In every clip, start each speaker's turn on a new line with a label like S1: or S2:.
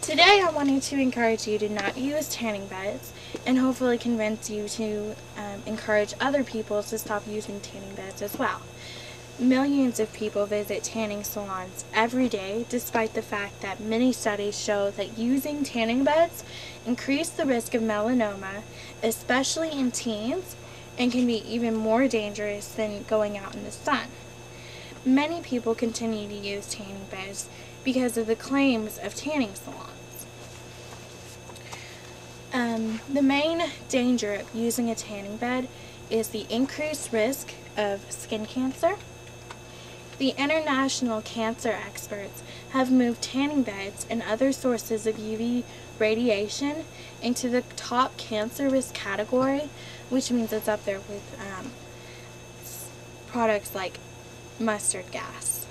S1: Today I wanted to encourage you to not use tanning beds and hopefully convince you to encourage other people to stop using tanning beds as well. Millions of people visit tanning salons every day, despite the fact that many studies show that using tanning beds increase the risk of melanoma, especially in teens, and can be even more dangerous than going out in the sun. Many people continue to use tanning beds because of the claims of tanning salons. The main danger of using a tanning bed is the increased risk of skin cancer. The international cancer experts have moved tanning beds and other sources of UV radiation into the top cancer risk category, which means it's up there with products like mustard gas.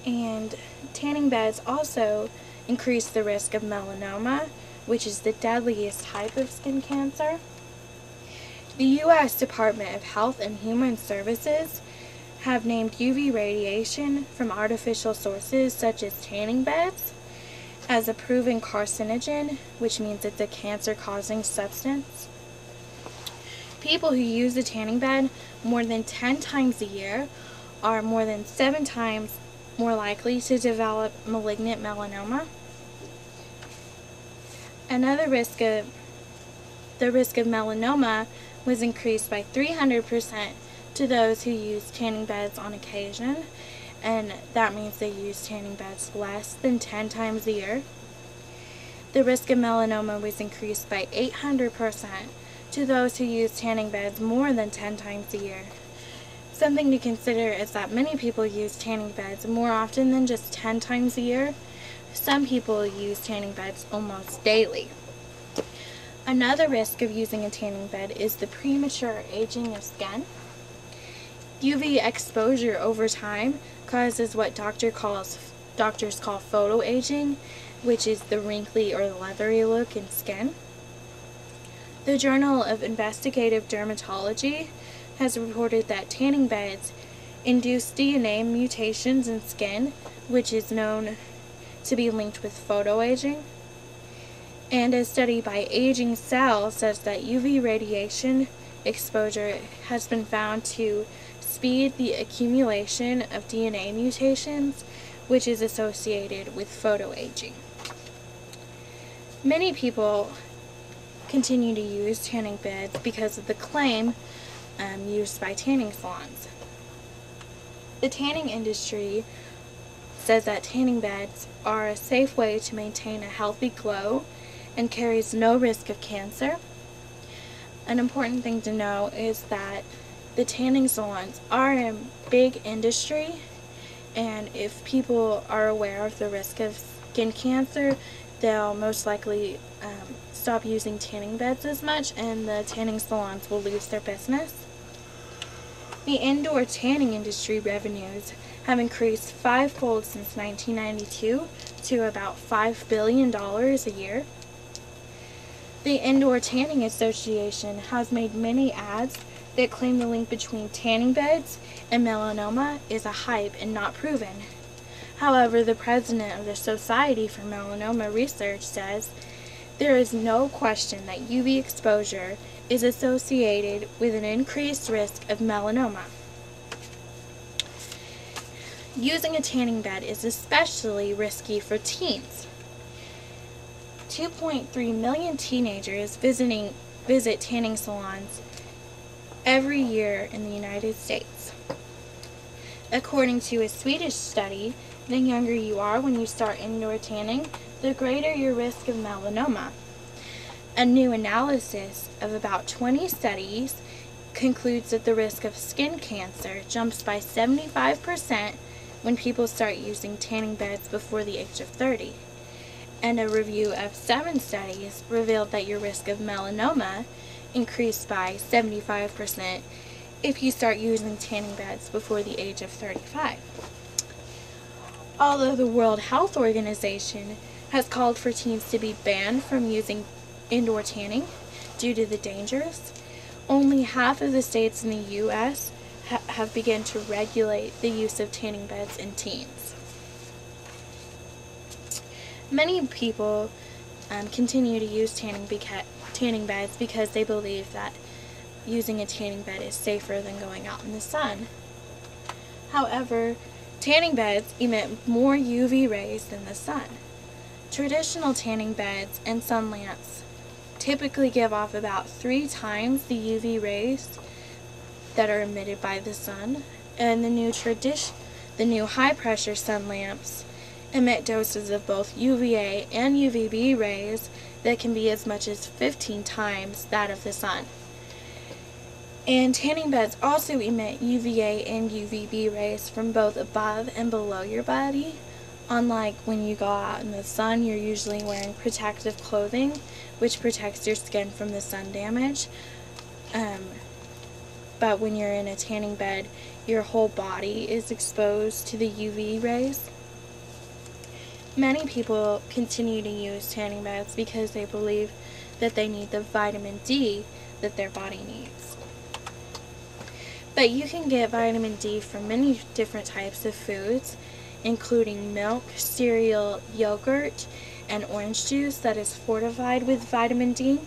S1: And tanning beds also increase the risk of melanoma, which is the deadliest type of skin cancer. The U.S. Department of Health and Human Services have named UV radiation from artificial sources such as tanning beds as a proven carcinogen, which means it's a cancer-causing substance. People who use a tanning bed more than 10 times a year are more than 7 times more likely to develop malignant melanoma. The risk of melanoma was increased by 300% to those who use tanning beds on occasion, and that means they use tanning beds less than 10 times a year. The risk of melanoma was increased by 800% to those who use tanning beds more than 10 times a year. Something to consider is that many people use tanning beds more often than just 10 times a year. Some people use tanning beds almost daily. Another risk of using a tanning bed is the premature aging of skin. UV exposure over time causes what doctors call photoaging, which is the wrinkly or leathery look in skin. The Journal of Investigative Dermatology has reported that tanning beds induce DNA mutations in skin, which is known to be linked with photoaging. And a study by Aging Cell says that UV radiation exposure has been found to speed the accumulation of DNA mutations, which is associated with photoaging. Many people continue to use tanning beds because of the claim used by tanning salons. The tanning industry says that tanning beds are a safe way to maintain a healthy glow and carries no risk of cancer. An important thing to know is that the tanning salons are a big industry, and if people are aware of the risk of skin cancer, they'll most likely stop using tanning beds as much, and the tanning salons will lose their business. The indoor tanning industry revenues have increased fivefold since 1992 to about $5 billion a year. The Indoor Tanning Association has made many ads that claim the link between tanning beds and melanoma is a hype and not proven. However, the president of the Society for Melanoma Research says there is no question that UV exposure is associated with an increased risk of melanoma. Using a tanning bed is especially risky for teens. 2.3 million teenagers visit tanning salons every year in the United States. According to a Swedish study, the younger you are when you start indoor tanning, the greater your risk of melanoma. A new analysis of about 20 studies concludes that the risk of skin cancer jumps by 75% when people start using tanning beds before the age of 30. And a review of 7 studies revealed that your risk of melanoma increased by 75% if you start using tanning beds before the age of 35. Although the World Health Organization has called for teens to be banned from using indoor tanning due to the dangers, only half of the states in the U.S. have begun to regulate the use of tanning beds in teens. Many people continue to use tanning beds because they believe that using a tanning bed is safer than going out in the sun. However, tanning beds emit more UV rays than the sun. Traditional tanning beds and sun lamps typically give off about 3 times the UV rays that are emitted by the sun, and the new high-pressure sun lamps emit doses of both UVA and UVB rays that can be as much as 15 times that of the sun. And tanning beds also emit UVA and UVB rays from both above and below your body. Unlike when you go out in the sun, you're usually wearing protective clothing, which protects your skin from the sun damage. But when you're in a tanning bed, your whole body is exposed to the UV rays. Many people continue to use tanning beds because they believe that they need the vitamin D that their body needs. But you can get vitamin D from many different types of foods, including milk, cereal, yogurt, and orange juice that is fortified with vitamin D.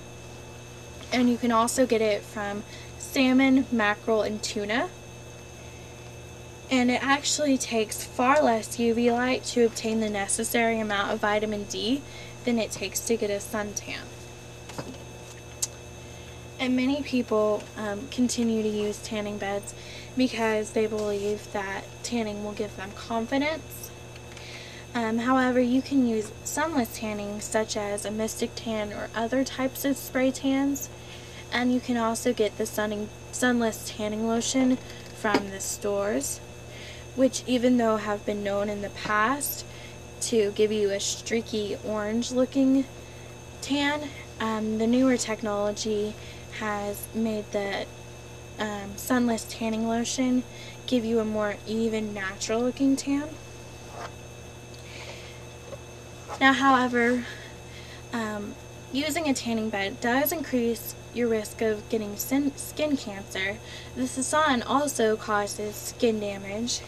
S1: And you can also get it from salmon, mackerel, and tuna. And it actually takes far less UV light to obtain the necessary amount of vitamin D than it takes to get a suntan. And many people continue to use tanning beds because they believe that tanning will give them confidence. However, you can use sunless tanning such as a Mystic Tan or other types of spray tans. And you can also get the sunless tanning lotion from the stores, which even though have been known in the past to give you a streaky orange looking tan, the newer technology has made the sunless tanning lotion give you a more even, natural looking tan. Now, however, using a tanning bed does increase your risk of getting skin cancer. The sun also causes skin damage,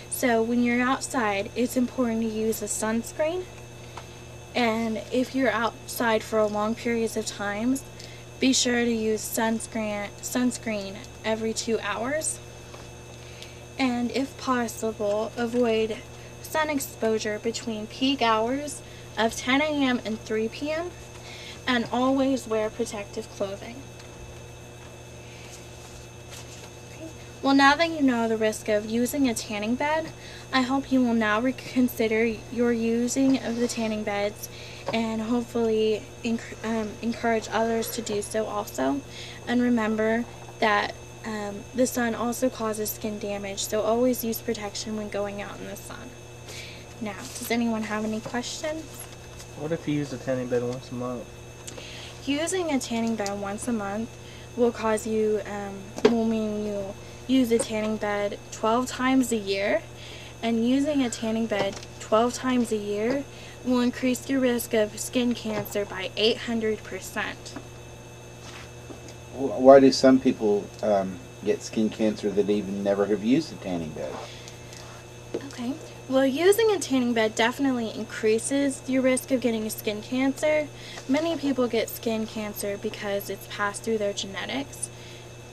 S1: so when you're outside, it's important to use a sunscreen. And if you're outside for long periods of time, be sure to use sunscreen every 2 hours. And if possible, avoid sun exposure between peak hours of 10 a.m. and 3 p.m. and always wear protective clothing. Well, now that you know the risk of using a tanning bed, I hope you will now reconsider your using of the tanning beds and hopefully encourage others to do so also. And remember that the sun also causes skin damage, so always use protection when going out in the sun. Now, does anyone have any questions?
S2: What if you use a tanning bed once a month?
S1: Using a tanning bed once a month will mean you use a tanning bed 12 times a year, and using a tanning bed 12 times a year will increase your risk of skin cancer by 800%.
S3: Why do some people get skin cancer that even never have used a tanning bed?
S1: Okay. Well, using a tanning bed definitely increases your risk of getting skin cancer. Many people get skin cancer because it's passed through their genetics.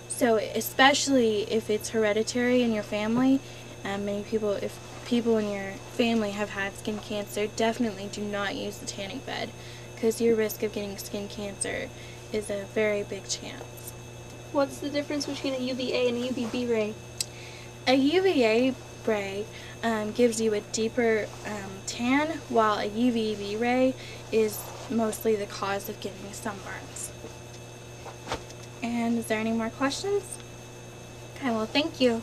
S1: So especially if it's hereditary in your family, if people in your family have had skin cancer, definitely do not use the tanning bed because your risk of getting skin cancer is a very big chance.
S4: What's the difference between a UVA and a UVB ray?
S1: A UVA ray gives you a deeper tan, while a UVB ray is mostly the cause of getting sunburns. And is there any more questions? Okay, well, thank you.